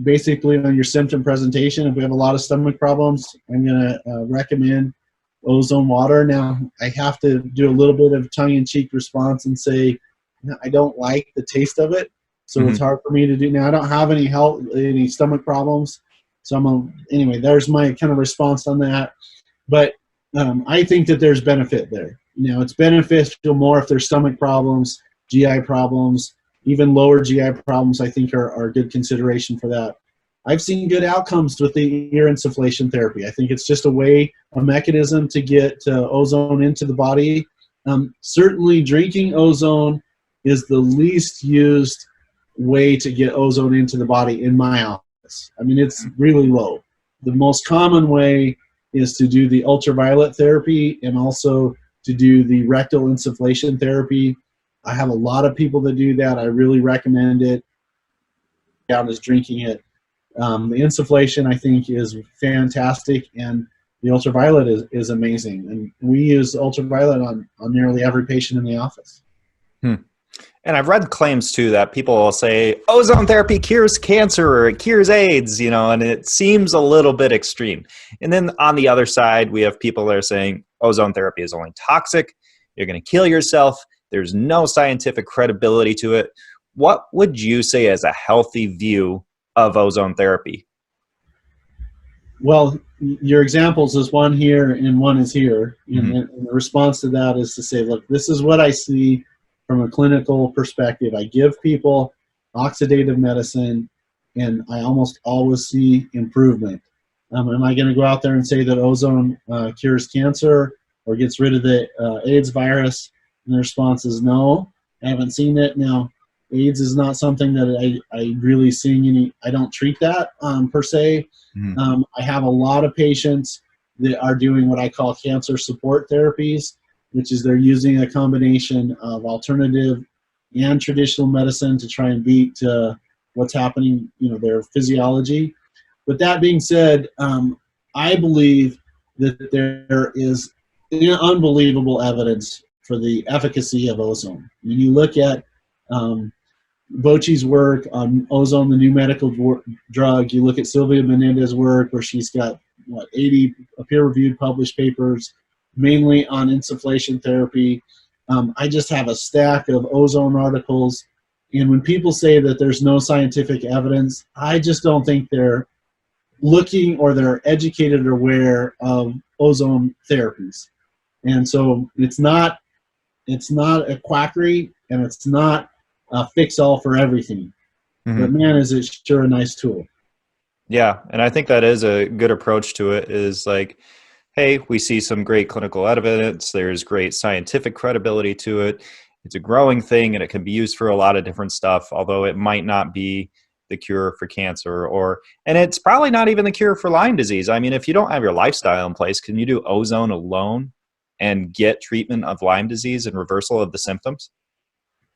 basically on your symptom presentation, if we have a lot of stomach problems, I'm going to recommend ozone water. Now, I have to do a little bit of tongue-in-cheek response and say, I don't like the taste of it, so it's hard for me to do. Now, I don't have any stomach problems, so anyway, there's my kind of response on that. But I think that there's benefit there. You know, it's beneficial more if there's stomach problems, GI problems, even lower GI problems, I think are good consideration for that. I've seen good outcomes with the ear insufflation therapy. I think it's just a mechanism to get ozone into the body. Certainly drinking ozone is the least used way to get ozone into the body in my office. I mean, it's really low. The most common way is to do the ultraviolet therapy and also to do the rectal insufflation therapy. I have a lot of people that do that. I really recommend it. Down is drinking it. The insufflation, I think, is fantastic, and the ultraviolet is amazing. And we use ultraviolet on nearly every patient in the office. And I've read claims too that people will say ozone therapy cures cancer or it cures AIDS, you know, and it seems a little bit extreme. And then on the other side, we have people that are saying ozone therapy is only toxic. You're going to kill yourself. There's no scientific credibility to it. What would you say is a healthy view of ozone therapy? Well, your examples is one here and one is here. Mm-hmm. And the response to that is to say, look, this is what I see from a clinical perspective. I give people oxidative medicine, and I almost always see improvement. Am I going to go out there and say that ozone cures cancer or gets rid of the AIDS virus? And the response is no. I haven't seen it. Now, AIDS is not something that I really seeing any. I don't treat that per se. Mm-hmm. I have a lot of patients that are doing what I call cancer support therapies, which is they're using a combination of alternative and traditional medicine to try and beat what's happening, their physiology. But that being said, I believe that there is unbelievable evidence for the efficacy of ozone. When you look at Bochy's work on ozone, the new medical drug. You look at Sylvia Menendez's work, where she's got 80 peer-reviewed published papers, mainly on insufflation therapy. I just have a stack of ozone articles, and when people say that there's no scientific evidence, I just don't think they're looking or they're educated or aware of ozone therapies. And so it's not a quackery, and it's not a fix-all for everything. Mm-hmm. But man, is it sure a nice tool. Yeah, and I think that is a good approach to it, is like, hey, we see some great clinical evidence, there's great scientific credibility to it, it's a growing thing, and it can be used for a lot of different stuff, although it might not be the cure for cancer, and it's probably not even the cure for Lyme disease. I mean, if you don't have your lifestyle in place, can you do ozone alone and get treatment of Lyme disease and reversal of the symptoms?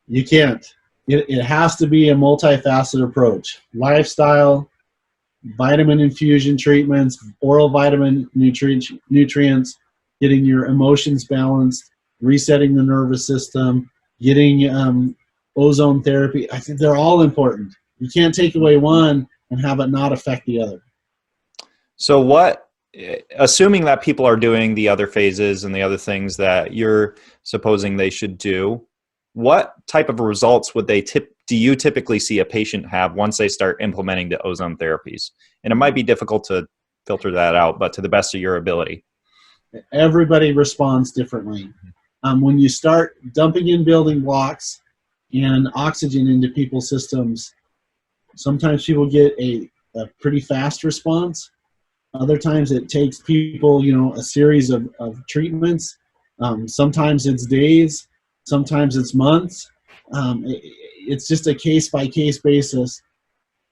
You can't. It has to be a multifaceted approach. Lifestyle, vitamin infusion treatments, oral vitamin nutrients, getting your emotions balanced, resetting the nervous system, getting ozone therapy. I think they're all important. You can't take away one and have it not affect the other. So assuming that people are doing the other phases and the other things that you're supposing they should do, what type of results would do you typically see a patient have once they start implementing the ozone therapies? And it might be difficult to filter that out, but to the best of your ability. Everybody responds differently. When you start dumping in building blocks and oxygen into people's systems, sometimes people get a pretty fast response. Other times it takes people, a series of treatments. Sometimes it's days. Sometimes it's months. It's just a case-by-case basis.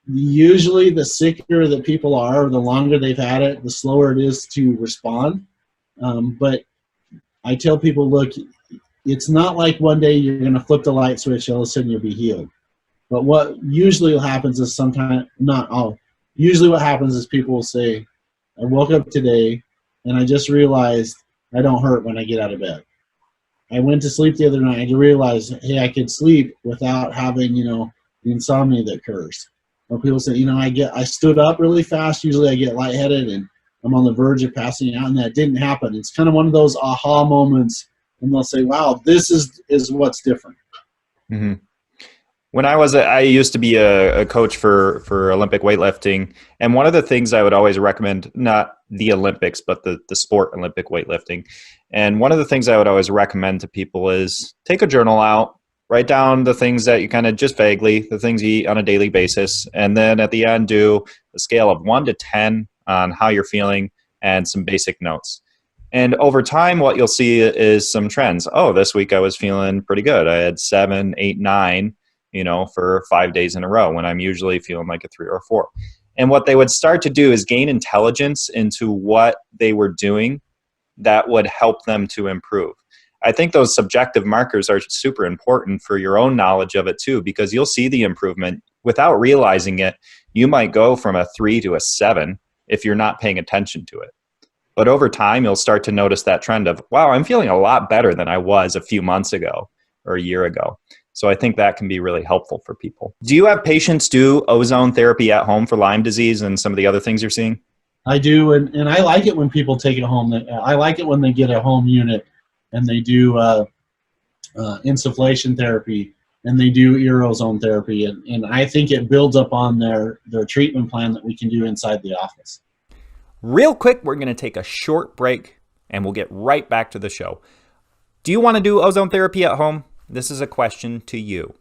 Usually the sicker that people are, the longer they've had it, the slower it is to respond. But I tell people, look, it's not like one day you're going to flip the light switch and all of a sudden you'll be healed. But what usually happens is usually what happens is people will say, I woke up today and I just realized I don't hurt when I get out of bed. I went to sleep the other night and realized, hey, I could sleep without having, the insomnia that occurs. Or people say, I stood up really fast. Usually I get lightheaded and I'm on the verge of passing out, and that didn't happen. It's kind of one of those aha moments, and they'll say, wow, this is what's different. Mm-hmm. When I used to be a coach for Olympic weightlifting, and one of the things I would always recommend, not the Olympics, but the sport Olympic weightlifting, and one of the things I would always recommend to people is take a journal out, write down the things that you kind of just vaguely, the things you eat on a daily basis, and then at the end do a scale of 1 to 10 on how you're feeling and some basic notes. And over time, what you'll see is some trends. Oh, this week I was feeling pretty good. I had 7, 8, 9. For 5 days in a row, when I'm usually feeling like a 3 or a 4. And what they would start to do is gain intelligence into what they were doing that would help them to improve. I think those subjective markers are super important for your own knowledge of it too, because you'll see the improvement without realizing it. You might go from a 3 to a 7 if you're not paying attention to it. But over time, you'll start to notice that trend of, wow, I'm feeling a lot better than I was a few months ago or a year ago. So I think that can be really helpful for people. Do you have patients do ozone therapy at home for Lyme disease and some of the other things you're seeing? I do, and I like it when people take it home. I like it when they get a home unit and they do insufflation therapy and they do ear ozone therapy. And I think it builds up on their treatment plan that we can do inside the office. Real quick, we're going to take a short break and we'll get right back to the show. Do you want to do ozone therapy at home? This is a question to you.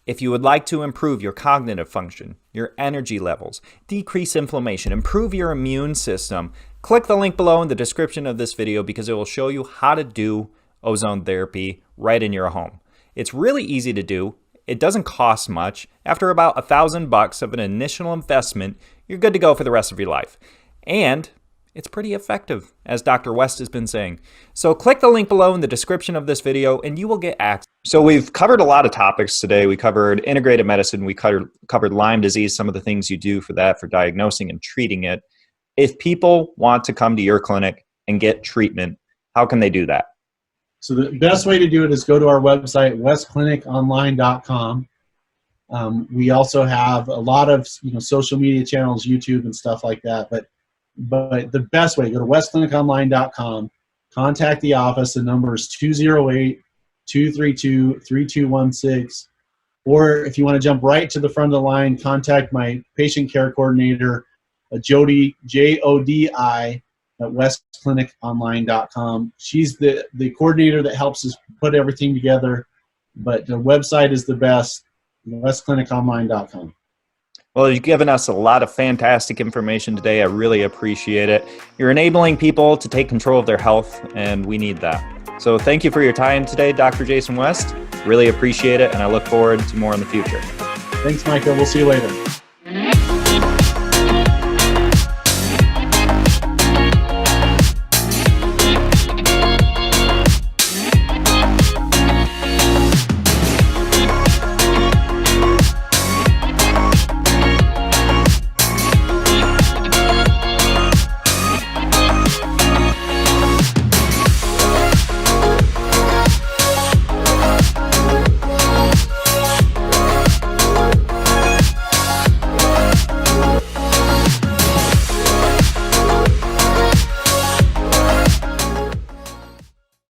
If you would like to improve your cognitive function, your energy levels, decrease inflammation, improve your immune system, click the link below in the description of this video because it will show you how to do ozone therapy right in your home. It's really easy to do. It doesn't cost much. After about $1,000 of an initial investment, you're good to go for the rest of your life. And it's pretty effective, as Dr. West has been saying. So click the link below in the description of this video and you will get access. So we've covered a lot of topics today. We covered integrated medicine. We covered Lyme disease, some of the things you do for that, for diagnosing and treating it. If people want to come to your clinic and get treatment, how can they do that? So the best way to do it is go to our website, westcliniconline.com. We also have a lot of social media channels, YouTube and stuff like that. But the best way, go to westcliniconline.com, contact the office. The number is 208-232-3216. Or if you want to jump right to the front of the line, contact my patient care coordinator, Jody, Jodi, at westcliniconline.com. She's the coordinator that helps us put everything together. But the website is the best, westcliniconline.com. Well, you've given us a lot of fantastic information today. I really appreciate it. You're enabling people to take control of their health, and we need that. So thank you for your time today, Dr. Jason West. Really appreciate it, and I look forward to more in the future. Thanks, Micah. We'll see you later.